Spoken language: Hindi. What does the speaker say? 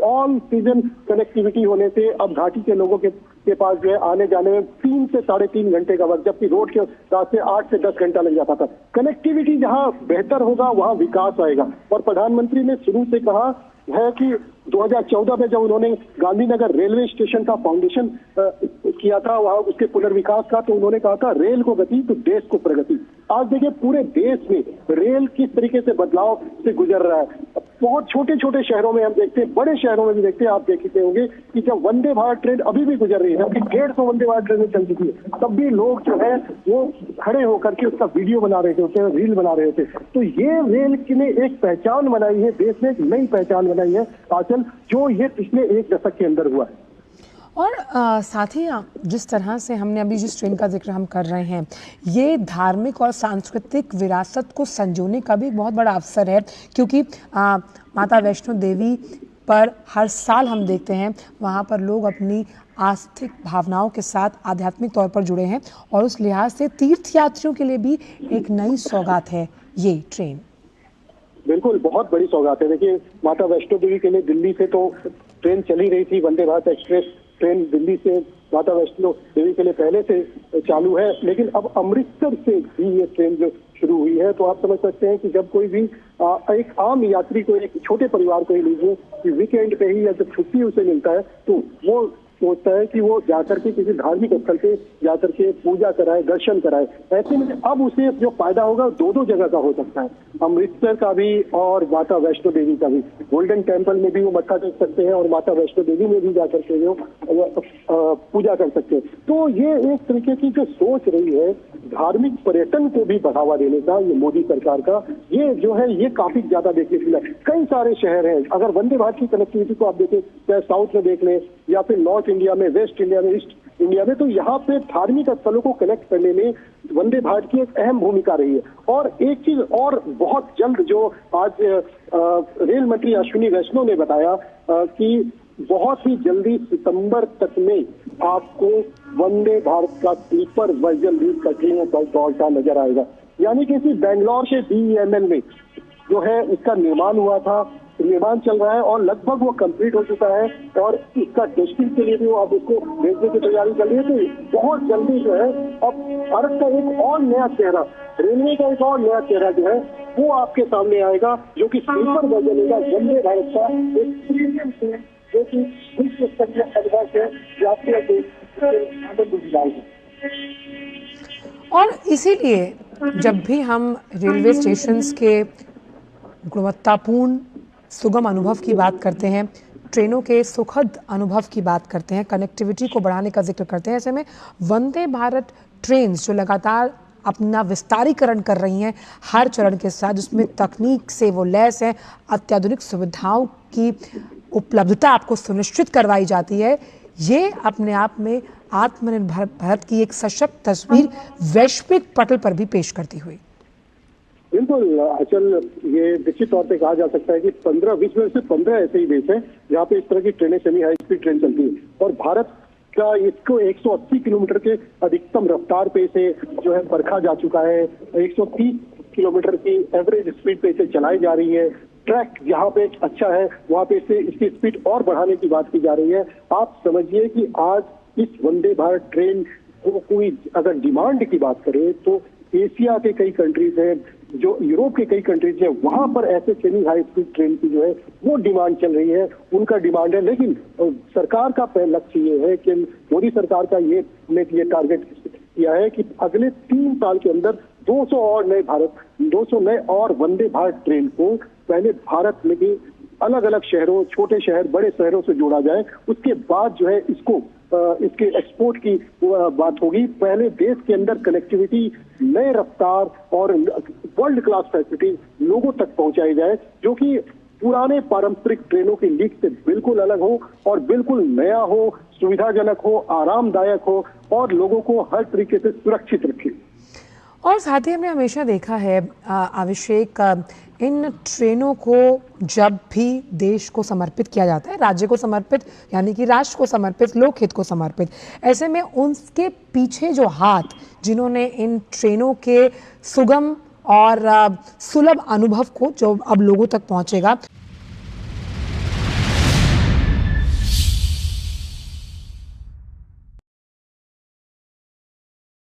ऑल सीजन कनेक्टिविटी होने से अब घाटी के लोगों के पास जो है आने जाने में 3 से 3.5 घंटे का वक्त, जबकि रोड के रास्ते 8 से 10 घंटा लग जाता था। कनेक्टिविटी जहां बेहतर होगा वहां विकास आएगा। और प्रधानमंत्री ने शुरू से कहा है कि 2014 में जब उन्होंने गांधीनगर रेलवे स्टेशन का फाउंडेशन किया था, वहां उसके पुनर्विकास का, तो उन्होंने कहा था रेल को गति तो देश को प्रगति। आज देखिए पूरे देश में रेल किस तरीके से बदलाव से गुजर रहा है। बहुत छोटे छोटे शहरों में हम देखते हैं, बड़े शहरों में भी देखते हैं, आप देखते होंगे कि जब वंदे भारत ट्रेन अभी भी गुजर रही है, जबकि 150 वंदे भारत ट्रेन चल चुकी है, तब भी लोग जो है वो खड़े होकर के उसका वीडियो बना रहे थे, रील बना रहे थे। तो ये रेल ने एक पहचान बनाई है, देश ने एक नई पहचान बनाई है आंचल, जो ये पिछले 1 दशक के अंदर हुआ है। और साथ ही जिस तरह से हमने अभी जिस ट्रेन का जिक्र हम कर रहे हैं, ये धार्मिक और सांस्कृतिक विरासत को संजोने का भी एक बहुत बड़ा अवसर है, क्योंकि माता वैष्णो देवी पर हर साल हम देखते हैं वहाँ पर लोग अपनी आस्थिक भावनाओं के साथ आध्यात्मिक तौर पर जुड़े हैं, और उस लिहाज से तीर्थयात्रियों के लिए भी एक नई सौगात है ये ट्रेन। बिल्कुल, बहुत बड़ी सौगात है। देखिए माता वैष्णो देवी के लिए दिल्ली से तो ट्रेन चली रही थी, वंदे भारत एक्सप्रेस ट्रेन दिल्ली से माता वैष्णो देवी के लिए पहले से चालू है, लेकिन अब अमृतसर से भी ये ट्रेन जो शुरू हुई है, तो आप समझ सकते हैं कि जब कोई भी एक आम यात्री को, एक छोटे परिवार को ही लीजिए कि वीकेंड पे ही या जब छुट्टी उसे मिलता है, तो वो सोचता है कि वो जाकर के किसी धार्मिक स्थल पे जाकर के पूजा कराए, दर्शन कराए। ऐसे में अब उसे जो फायदा होगा 2 जगह का हो सकता है, अमृतसर का भी और माता वैष्णो देवी का भी। गोल्डन टेम्पल में भी वो मत्था टेक सकते हैं और माता वैष्णो देवी में भी जाकर के वो पूजा कर सकते हैं। तो ये एक तरीके की जो सोच रही है धार्मिक पर्यटन को भी बढ़ावा देने का, ये मोदी सरकार का, ये जो है ये काफी ज्यादा देखने को मिला। कई सारे शहर हैं, अगर वंदे भारत की कनेक्टिविटी को आप देखें, चाहे साउथ में देख लें या फिर नॉर्थ इंडिया में, वेस्ट इंडिया में, ईस्ट इंडिया में, तो यहाँ पे धार्मिक स्थलों को कनेक्ट करने में वंदे भारत की एक अहम भूमिका रही है। और एक चीज और बहुत जल्द जो आज रेल मंत्री अश्विनी वैष्णव ने बताया कि बहुत ही जल्दी सितंबर तक में आपको वंदे भारत का स्लीपर वर्जन भी ट्रेनों पर दौड़ता नजर आएगा। यानी कि बेंगलोर के BEML में जो है इसका निर्माण हुआ था, निर्माण चल रहा है और लगभग वो कंप्लीट हो चुका है, और इसका टेस्टिंग के लिए भी वो अब उसको भेजने की तैयारी कर रही है। तो बहुत जल्दी जो है अब भारत का एक और नया चेहरा, रेलवे का एक और नया चेहरा जो है वो आपके सामने आएगा, जो कि स्लीपर वर्जन होगा वंदे भारत का, एक प्रीमियम ट्रेन जो कि विश्व स्तरीय अनुभव है, यात्रियों को आनंद दिलाएगा। और इसीलिए जब भी हम रेलवे स्टेशंस के गुणवत्तापूर्ण सुगम अनुभव की बात करते हैं, ट्रेनों के सुखद अनुभव की बात करते हैं, कनेक्टिविटी को बढ़ाने का जिक्र करते हैं, ऐसे में वंदे भारत ट्रेन जो लगातार अपना विस्तारीकरण कर रही हैं हर चरण के साथ, जिसमें तकनीक से वो लैस है, अत्याधुनिक सुविधाओं की उपलब्धता आपको सुनिश्चित करवाई जाती है, ये अपने आप में आत्मनिर्भर भारत की एक सशक्त तस्वीर वैश्विक पटल पर भी पेश करती हुई। बिल्कुल अचल, ये निश्चित तौर पे कहा जा सकता है कि 15-20 में से 15 ऐसे ही देश हैं जहाँ पे इस तरह की ट्रेनें, सेमी हाई स्पीड ट्रेन चलती है, और भारत का इसको 180 किलोमीटर के अधिकतम रफ्तार पे से जो है परखा जा चुका है। 130 किलोमीटर की एवरेज स्पीड पे से चलाई जा रही है। ट्रैक जहाँ पे अच्छा है वहाँ पे से इसकी स्पीड और बढ़ाने की बात की जा रही है। आप समझिए कि आज इस वंदे भारत ट्रेन को कोई अगर डिमांड की बात करें तो एशिया के कई कंट्रीज हैं, जो यूरोप के कई कंट्रीज हैं, वहां पर ऐसे सेमी हाई स्पीड ट्रेन की जो है वो डिमांड चल रही है, उनका डिमांड है। लेकिन सरकार का लक्ष्य ये है कि मोदी सरकार का ये टारगेट किया है कि अगले 3 साल के अंदर 200 नए और वंदे भारत ट्रेन को पहले भारत में भी अलग अलग शहरों, छोटे शहर, बड़े शहरों से जोड़ा जाए। उसके बाद जो है इसको इसके एक्सपोर्ट की बात होगी। पहले देश के अंदर कनेक्टिविटी, नए रफ्तार और वर्ल्ड क्लास फैसिलिटी लोगों तक पहुंचाई जाए, जो कि पुराने पारंपरिक ट्रेनों की लीक से बिल्कुल अलग हो और बिल्कुल नया हो, सुविधाजनक हो, आरामदायक हो और लोगों को हर तरीके से सुरक्षित रखे। और साथ ही हमने हमेशा देखा है अभिषेक, इन ट्रेनों को जब भी देश को समर्पित किया जाता है, राज्य को समर्पित यानी कि राष्ट्र को समर्पित, लोकहित को समर्पित, ऐसे में उनके पीछे जो हाथ जिन्होंने इन ट्रेनों के सुगम और सुलभ अनुभव को जो अब लोगों तक पहुंचेगा